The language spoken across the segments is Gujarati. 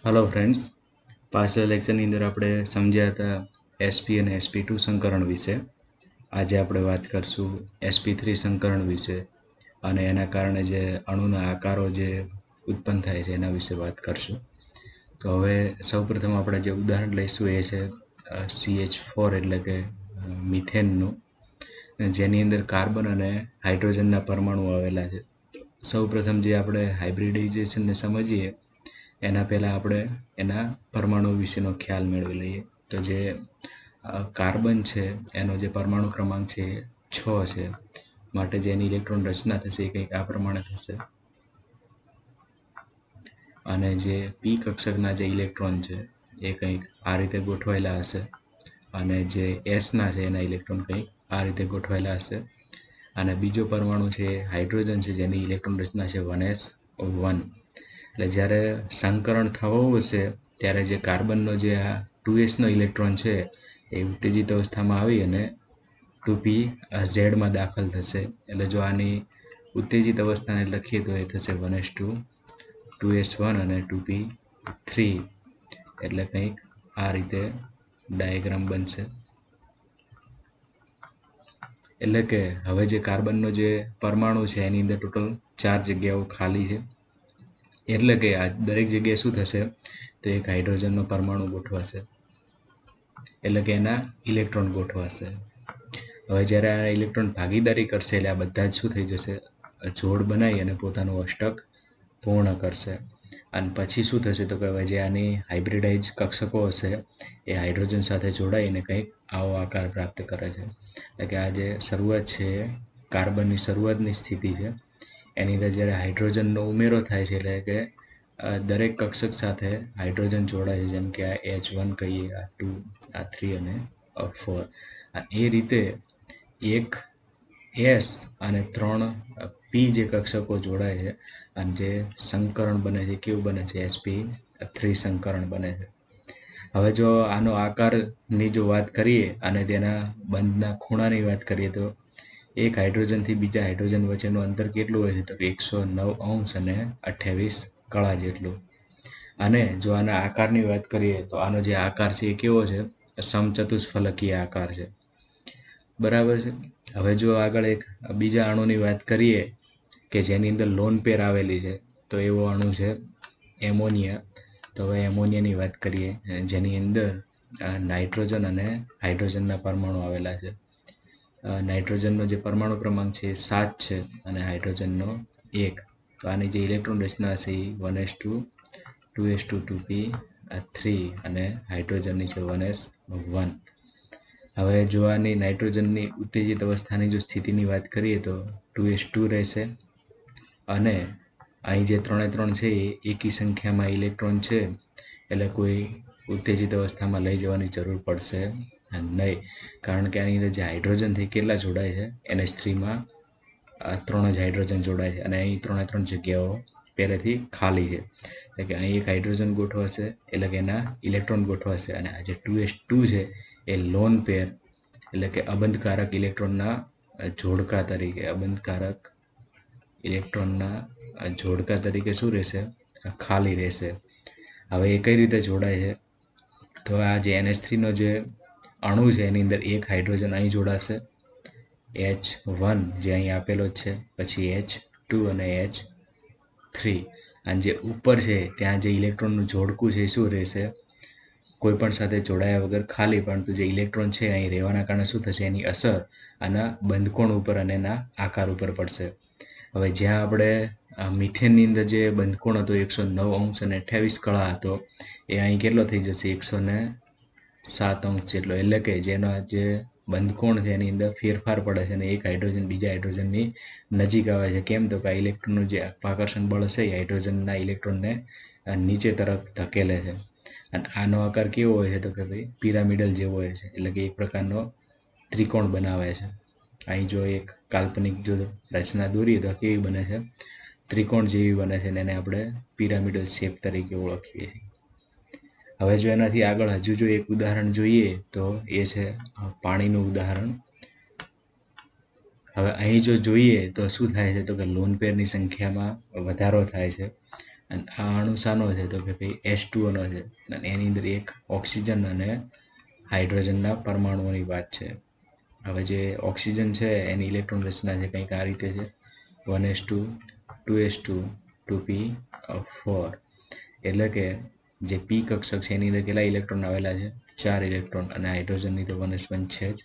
हेलो फ्रेंड्स, પાછલા લેક્ચરની અંદર આપણે સમજ્યા હતા sp અને sp2 સંકરણ વિશે. આજે આપણે વાત કરશું sp3 સંકરણ વિશે અને એના કારણે જે અણુના આકારો જે ઉત્પન્ન થાય છે એના વિશે વાત કરશું. તો હવે સૌપ્રથમ આપણે જે ઉદાહરણ લઈશું એ છે CH4 એટલે કે મિથેનનું, જેની અંદર કાર્બન અને હાઇડ્રોજનના પરમાણુ આવેલા છે. સૌપ્રથમ જે આપણે હાઇબ્રિડાઇઝેશનને સમજીએ એના પહેલાં આપણે એના પરમાણુ વિશેનો ખ્યાલ મેળવી લઈએ. તો જે કાર્બન છે એનો જે પરમાણુ ક્રમાંક છે એ 6 છે, માટે જેની ઇલેક્ટ્રોન રચના થશે એ કંઈક આ પ્રમાણે થશે. અને જે પી કક્ષકના જે ઇલેક્ટ્રોન છે એ કંઈક આ રીતે ગોઠવાયેલા હશે, અને જે એસના છે એના ઇલેક્ટ્રોન કંઈક આ રીતે ગોઠવાયેલા હશે. અને બીજો પરમાણુ છે હાઇડ્રોજન છે, જેની ઇલેક્ટ્રોન રચના છે 1s1. એટલે જ્યારે સંકરણ થવું હશે ત્યારે જે કાર્બનનો જે આ 2s નો ઇલેક્ટ્રોન છે એ ઉત્તેજિત અવસ્થામાં આવી અને 2p ઝેડમાં દાખલ થશે. એટલે જો આની ઉત્તેજિત અવસ્થાને લખીએ તો એ થશે 1s2 2s1 અને 2p3. એટલે કંઈક આ રીતે ડાયાગ્રામ બનશે. એટલે કે હવે જે કાર્બનનો જે પરમાણુ છે એની અંદર ટોટલ 4 જગ્યાઓ ખાલી છે. એટલે કે આ દરેક જગ્યાએ શું થશે તો એક હાઇડ્રોજનનો પરમાણુ ગોઠવાશે, એટલે કે એના ઇલેક્ટ્રોન ગોઠવાશે. હવે જ્યારે આ ઇલેક્ટ્રોન ભાગીદારી કરશે એટલે આ બધા જ શું થઈ જશે, જોડ બનાવી અને પોતાનું અષ્ટક પૂર્ણ કરશે. અને પછી શું થશે તો કે હવે જે આની હાઇબ્રિડાઇઝ કક્ષકો હશે એ હાઇડ્રોજન સાથે જોડાઈને કંઈક આવો આકાર પ્રાપ્ત કરે છે. એટલે કે આ જે શરૂઆત છે એ કાર્બનની શરૂઆતની સ્થિતિ છે. એની અંદર જ્યારે હાઇડ્રોજનનો ઉમેરો થાય છે એટલે કે દરેક કક્ષક સાથે હાઇડ્રોજન જોડાય છે, જેમ કે આ H1 કહીએ, આ 2, આ 3 અને 4. એ રીતે એક S અને 3 P જે કક્ષકો જોડાય છે અને જે સંકરણ બને છે કેવું બને છે, sp3 સંકરણ બને છે. હવે જો આનો આકારની જો વાત કરીએ અને તેના બંધના ખૂણાની વાત કરીએ તો એક હાઇડ્રોજનથી બીજા હાઇડ્રોજન વચ્ચેનું અંતર કેટલું હોય છે તો 109 અને 28 કળા જેટલું. અને જો આના આકારની વાત કરીએ તો આનો જે આકાર છે એ કેવો છે, સમચતુષ્ફલકીય આકાર છે. બરાબર છે. હવે જો આગળ એક બીજા અણુની વાત કરીએ કે જેની અંદર લોન પેર આવેલી છે, તો એવો અણુ છે એમોનિયા. તો હવે એમોનિયાની વાત કરીએ જેની અંદર નાઇટ્રોજન અને હાઇડ્રોજનના પરમાણુ આવેલા છે. નાઇટ્રોજનનો જે પરમાણુ ક્રમાંક છે એ 7 છે અને હાઇડ્રોજનનો 1. તો આની જે ઇલેક્ટ્રોન રચના છે એ 1s2 2s2 2p3 અને હાઇડ્રોજનની છે 1s1. હવે જો આની નાઇટ્રોજનની ઉત્તેજિત અવસ્થાની જો સ્થિતિની વાત કરીએ તો 2s2 રહેશે. અને અહીં જે 3 છે એ એકી સંખ્યામાં ઇલેક્ટ્રોન છે, એટલે કોઈ ઉત્તેજિત અવસ્થામાં લઈ જવાની જરૂર પડશે નહીં, કારણ કે આની અંદર જે હાઇડ્રોજનથી કેટલા જોડાય છે NH3માં 3 જ હાઇડ્રોજન જોડાય છે અને અહીં 3 જગ્યાઓ પહેલેથી ખાલી છે. એટલે કે અહીં એક હાઇડ્રોજન ગોઠવાશે, એટલે કે એના ઇલેક્ટ્રોન ગોઠવાશે. અને આ જે 2s2 છે એ લોન પેર એટલે કે અબંધકારક ઇલેક્ટ્રોનના જોડકા તરીકે, અબંધકારક ઇલેક્ટ્રોનના જોડકા તરીકે શું રહેશે, ખાલી રહેશે. હવે એ કઈ રીતે જોડાય છે તો આ જે NH3નો જે અણુ છે એની અંદર એક હાઇડ્રોજન અહીં જોડાશે, H1 જે અહીં આપેલો જ છે, પછી H2 અને H3. અને જે ઉપર છે ત્યાં જે ઇલેક્ટ્રોનનું જોડકું છે એ શું રહેશે, કોઈ પણ સાથે જોડાયા વગર ખાલી, પરંતુ જે ઇલેક્ટ્રોન છે અહીં રહેવાના કારણે શું થશે, એની અસર આના બંધકોણ ઉપર અને એના આકાર ઉપર પડશે. હવે જ્યાં આપણે મિથેનની અંદર જે બંધકોણ હતો 109 અને 28 કળા હતો, એ અહીં કેટલો થઈ જશે 107 જેટલો. એટલે કે જેનો જે બંધકોણ છે એની અંદર ફેરફાર પડે છે અને એક હાઇડ્રોજન બીજા હાઇડ્રોજનની નજીક આવે છે. કેમ તો કે આ ઇલેક્ટ્રોનનું જે આકર્ષણ બળ હશે એ હાઇડ્રોજનના ઇલેક્ટ્રોનને નીચે તરફ ધકેલે છે. અને આનો આકાર કેવો હોય છે તો કે ભાઈ પિરામિડલ જેવો હોય છે, એટલે કે એક પ્રકારનો ત્રિકોણ બનાવે છે. અહીં જો એક કાલ્પનિક જો રચના દોરીએ તો કેવી બને છે, ત્રિકોણ જેવી બને છે, અને એને આપણે પિરામિડલ શેપ તરીકે ઓળખીએ છીએ. હવે જો એનાથી આગળ હજુ જો એક ઉદાહરણ જોઈએ તો એ છે પાણીનું ઉદાહરણ. હવે અહીં જો જોઈએ તો શું થાય છે તો કે લોન પેરની સંખ્યામાં વધારો થાય છે અને આ અણુ શાનો છે તો કે ભાઈ H2O નો છે અને એની અંદર એક ઓક્સિજન અને હાઇડ્રોજનના પરમાણુઓની વાત છે. હવે જે ઓક્સિજન છે એની ઇલેક્ટ્રોન રચના છે કંઈક આ રીતે છે 1s2 2s2 2p4 એટલે કે જે પી કક્ષક છે એની અંદર કેટલા ઇલેક્ટ્રોન આવેલા છે 4 ઇલેક્ટ્રોન અને હાઇડ્રોજનની તો 1s1 છે જ.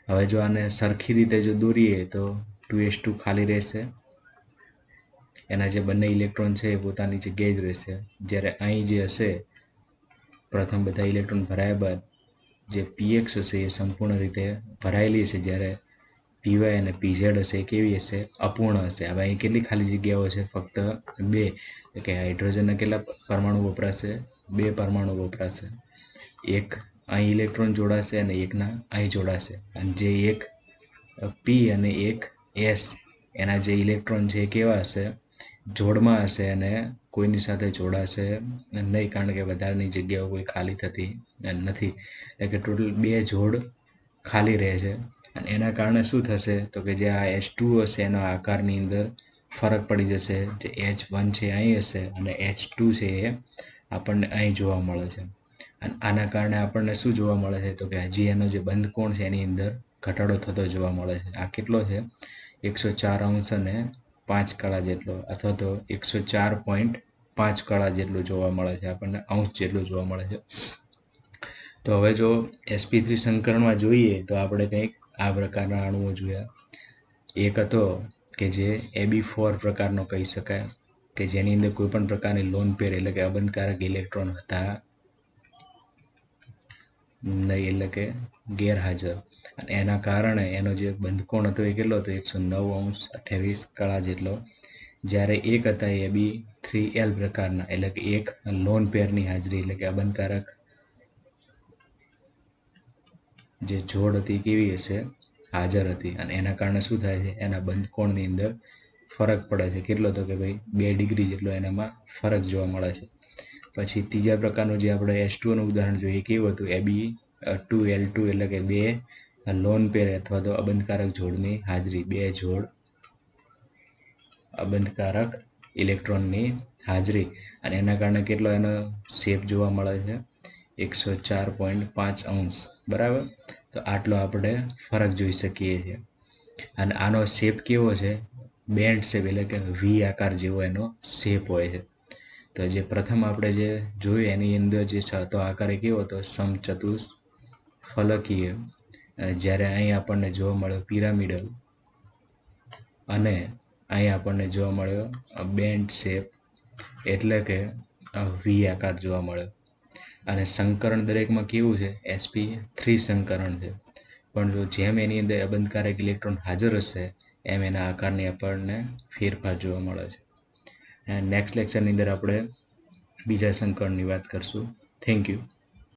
હવે જો આને સરખી રીતે જો દોરીએ તો 2s2 ખાલી રહેશે, એના જે બંને ઇલેક્ટ્રોન છે એ પોતાની જગ્યાએ જ રહેશે. જ્યારે અહીં જે હશે પ્રથમ બધા ઇલેક્ટ્રોન ભરાયા બાદ જે px હશે એ સંપૂર્ણ રીતે ભરાયેલી હશે, જ્યારે py અને pz હશે એ કેવી હશે અપૂર્ણ હશે. હવે અહીં કેટલી ખાલી જગ્યાઓ છે ફક્ત 2, એટલે કે હાઇડ્રોજનના કેટલા પરમાણુ વપરાશે 2 પરમાણુ વપરાશે. એક અહીં ઇલેક્ટ્રોન જોડાશે અને એકના અહીં જોડાશે અને જે એક p અને એક s એના જે ઇલેક્ટ્રોન છે એ કેવા હશે જોડમાં હશે અને કોઈની સાથે જોડાશે નહીં, કારણ કે વધારાની જગ્યાઓ કોઈ ખાલી થતી નથી. એટલે કે ટોટલ 2 જોડ ખાલી રહે છે અને એના કારણે શું થશે તો કે જે આ H2O હશે એનો આકારની અંદર ફરક પડી જશે. જે H1 છે અહીં હશે અને H2 છે એ આપણને અહીં જોવા મળે છે. અને આના કારણે આપણને શું જોવા મળે છે તો કે હજી એનો જે બંધ કોણ છે એની અંદર ઘટાડો થતો જોવા મળે છે. આ કેટલો છે 104 અંશ અને 5 કળા જેટલો, અથવા તો 104.5 કળા જેટલું જોવા મળે છે, આપણને અંશ જેટલું જોવા મળે છે. તો હવે જો sp3 સંકરણમાં જોઈએ તો આપણે કંઈક આ પ્રકારના અણુઓ જોયા. એક હતો કે જે Ab4 પ્રકારનો કહી શકાય કે જેની અંદર કોઈ પણ પ્રકારની લોન પેર એટલે કે અબંધકારક ઇલેક્ટ્રોન હતા નહીં, એટલે કે ગેરહાજર. અને એના કારણે એનો જે બંધકોણ હતો એ કેટલો હતો 109 અંશ 28 કળા જેટલો. જ્યારે એક હતા Ab3L પ્રકારના એટલે કે એક લોન પેરની હાજરી એટલે કે અબંધકારક જે જોડ હતી કેવી હશે હાજર હતી અને એના કારણે શું થાય છે એના બંધકોણની અંદર ફરક પડે છે. કેટલો તો કે ભાઈ 2 ડિગ્રી જેટલો એનામાં ફરક જોવા મળે છે. પછી ત્રીજા પ્રકારનું જે આપણે H2O નું ઉદાહરણ જોઈએ કેવું હતું Ab2L2 એટલે કે 2 લોન પેર અથવા તો અબંધકારક જોડની હાજરી, 2 જોડ અબંધકારક ઇલેક્ટ્રોનની હાજરી અને એના કારણે કેટલો એનો શેપ જોવા મળે છે 104.5 અંશ, બરાબર. તો આટલો આપણે ફરક જોઈ શકીએ છીએ. અને આનો શેપ કેવો છે બેન્ડ શેપ એટલે કે વી આકાર જેવો એનો શેપ હોય છે. તો જે પ્રથમ આપણે જે જોયું એની અંદર જે હતો આકાર એ કેવો હતો સમચતુષ્ફલકીય, જ્યારે અહીં આપણને જોવા મળ્યો પિરામિડલ અને અહીં આપણને જોવા મળ્યો બેન્ડ શેપ એટલે કે વી આકાર જોવા મળ્યો. અને સંકરણ દરેકમાં કેવું છે sp3 સંકરણ છે, પણ જો જેમ એની અંદર અબંધકારક ઇલેક્ટ્રોન હાજર હશે એમ એના આકારની આપણને ફેરફાર જોવા મળે છે. નેક્સ્ટ લેક્ચરની અંદર આપણે બીજા સંકરણની વાત કરશું. Thank you.